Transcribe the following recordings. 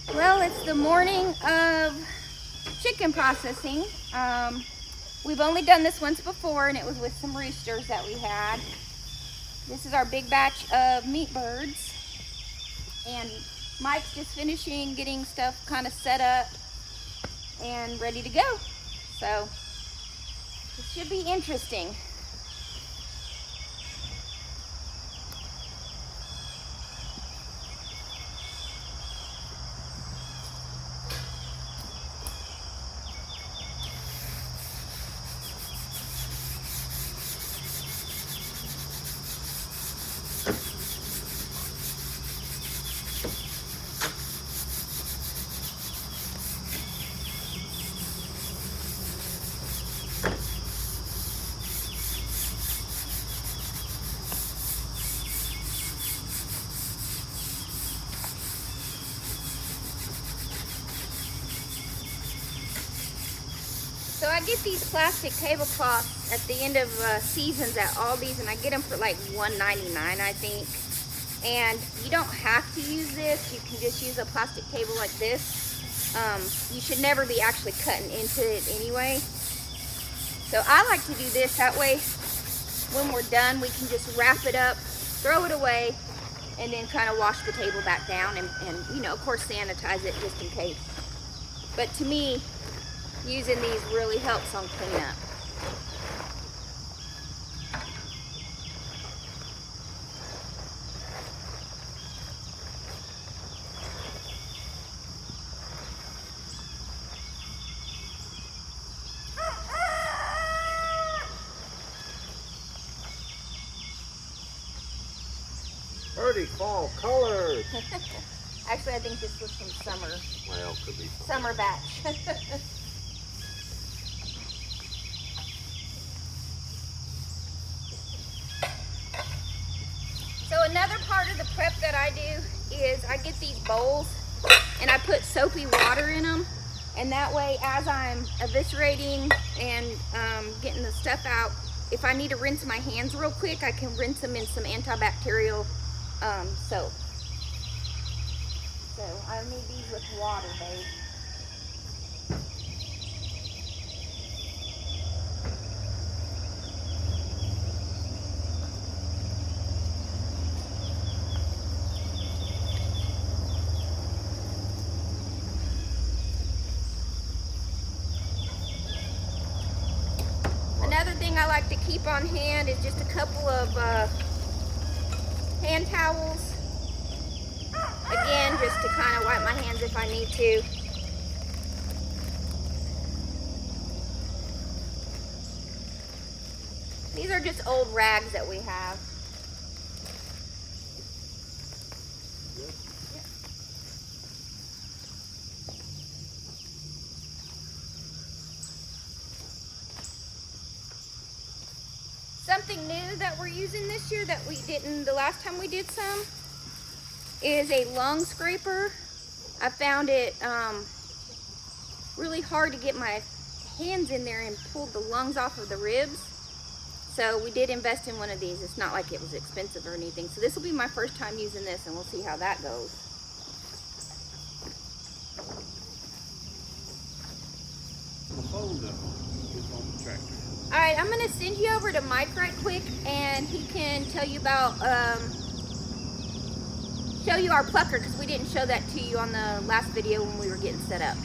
Well, it's the morning of chicken processing. We've only done this once before, and it was with some roosters that we had. This is our big batch of meat birds, and Mike's just finishing getting stuff kind of set up and ready to go. So it should be interesting. So I get these plastic tablecloths at the end of seasons at Aldi's, and I get them for like $1.99, I think. And you don't have to use this. You can just use a plastic table like this. You should never be actually cutting into it anyway. So I like to do this. That way, when we're done, we can just wrap it up, throw it away, and then kind of wash the table back down and you know, of course, sanitize it just in case. But to me, using these really helps on cleanup. Pretty fall colors. Actually, I think this was from summer. Well, could be Summer batch. So another part of the prep that I do is I get these bowls and I put soapy water in them, and that way as I'm eviscerating and getting the stuff out, if I need to rinse my hands real quick, I can rinse them in some antibacterial soap. So I need these with water, babe. Another thing I like to keep on hand is just a couple of hand towels. Again, just to kind of wipe my hands if I need to. These are just old rags that we have. Something new that we're using this year that we didn't the last time we did some is a lung scraper. I found it really hard to get my hands in there and pull the lungs off of the ribs. So we did invest in one of these. It's not like it was expensive or anything. So this will be my first time using this, and we'll see how that goes. All right, I'm gonna send you over to Mike right quick, and he can tell you about, show you our plucker, because we didn't show that to you on the last video when we were getting set up.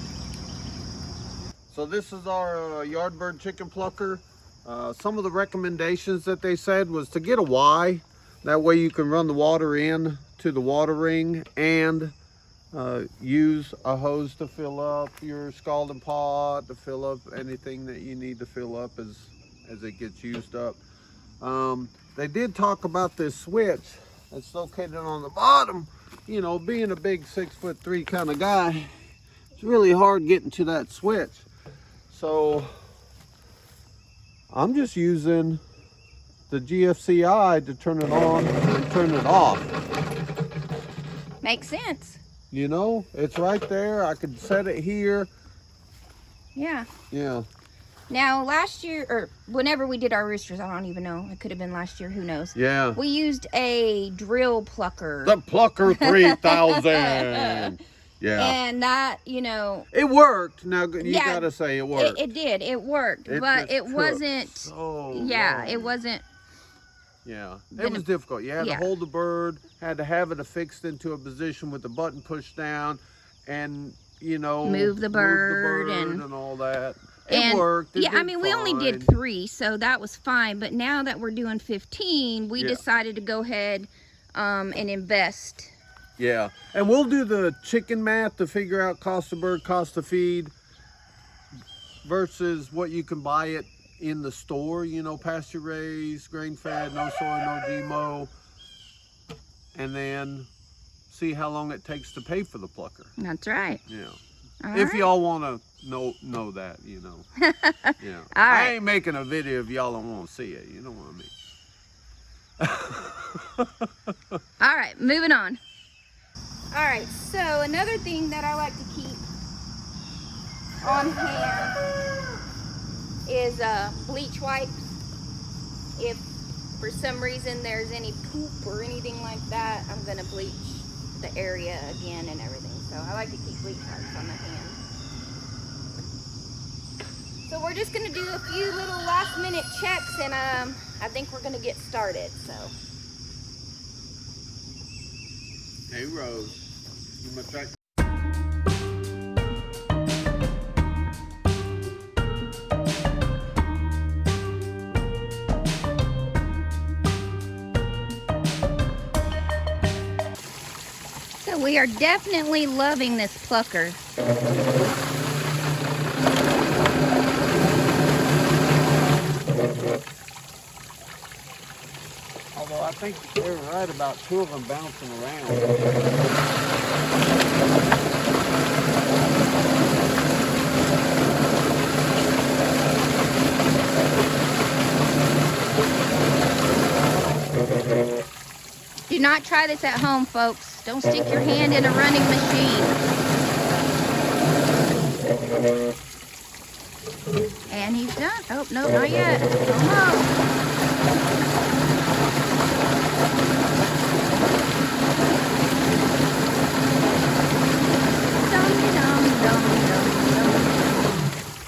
So this is our yard bird chicken plucker. Some of the recommendations that they said was to get a Y. That way you can run the water in to the water ring and use a hose to fill up your scalding pot, to fill up anything that you need to fill up as it gets used up. They did talk about this switch that's located on the bottom. You know, being a big 6'3" kind of guy, it's really hard getting to that switch. So I'm just using the GFCI to turn it on and turn it off. Makes sense. You know, it's right there. I could set it here. Yeah. Yeah. Now, last year, or whenever we did our roosters, I don't even know. It could have been last year. Who knows? Yeah. We used a drill plucker. The Plucker 3000. Yeah. And that, you know, it worked. Now you yeah, gotta say it worked. It did. It worked, but it wasn't. So yeah, long. it wasn't. Yeah, it was difficult. You had to hold the bird, had to have it affixed into a position with the button pushed down, and you know, move the bird and all that. It and worked. It yeah, I did mean, we only did fine. 3, so that was fine. But now that we're doing 15, we decided to go ahead and invest. Yeah, and we'll do the chicken math to figure out cost of bird, cost of feed versus what you can buy it in the store, you know, pasture raised, grain fed, no soy, no GMO, and then see how long it takes to pay for the plucker. That's right. Yeah. All if right. y'all want to know that, you know. Yeah. All right. I ain't making a video if y'all don't want to see it. You know what I mean? All right, moving on. All right, so another thing that I like to keep on hand is bleach wipes. If for some reason there's any poop or anything like that, I'm gonna bleach the area again and everything. So I like to keep bleach wipes on the hand. So we're just gonna do a few little last minute checks, and I think we're gonna get started. So. Hey Rose, you must try. So we are definitely loving this plucker. Although I think they're right about 2 of them bouncing around. Do not try this at home, folks. Don't stick your hand in a running machine. And he's done. Oh, no, not yet. Almost.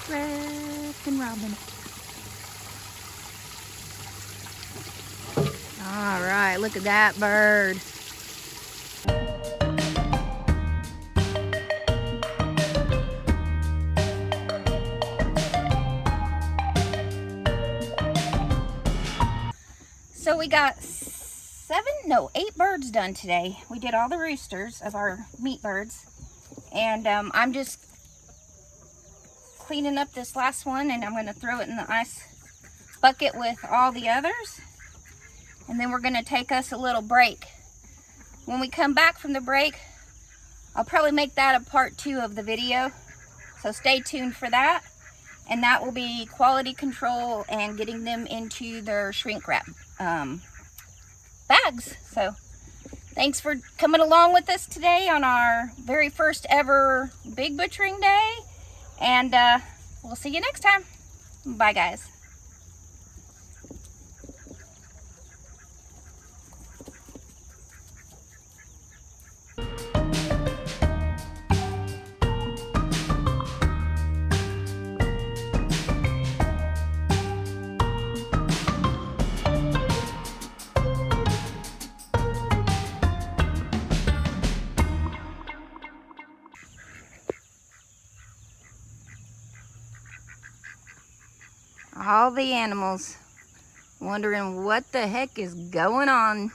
Reskin' Robin. All right, look at that bird. So we got 8 birds done today. We did all the roosters of our meat birds. And I'm just cleaning up this last one, and I'm gonna throw it in the ice bucket with all the others. And then we're gonna take us a little break. When we come back from the break, I'll probably make that a part 2 of the video. So stay tuned for that. And that will be quality control and getting them into their shrink wrap bags. So thanks for coming along with us today on our very first ever big butchering day. And we'll see you next time. Bye, guys. All the animals wondering what the heck is going on.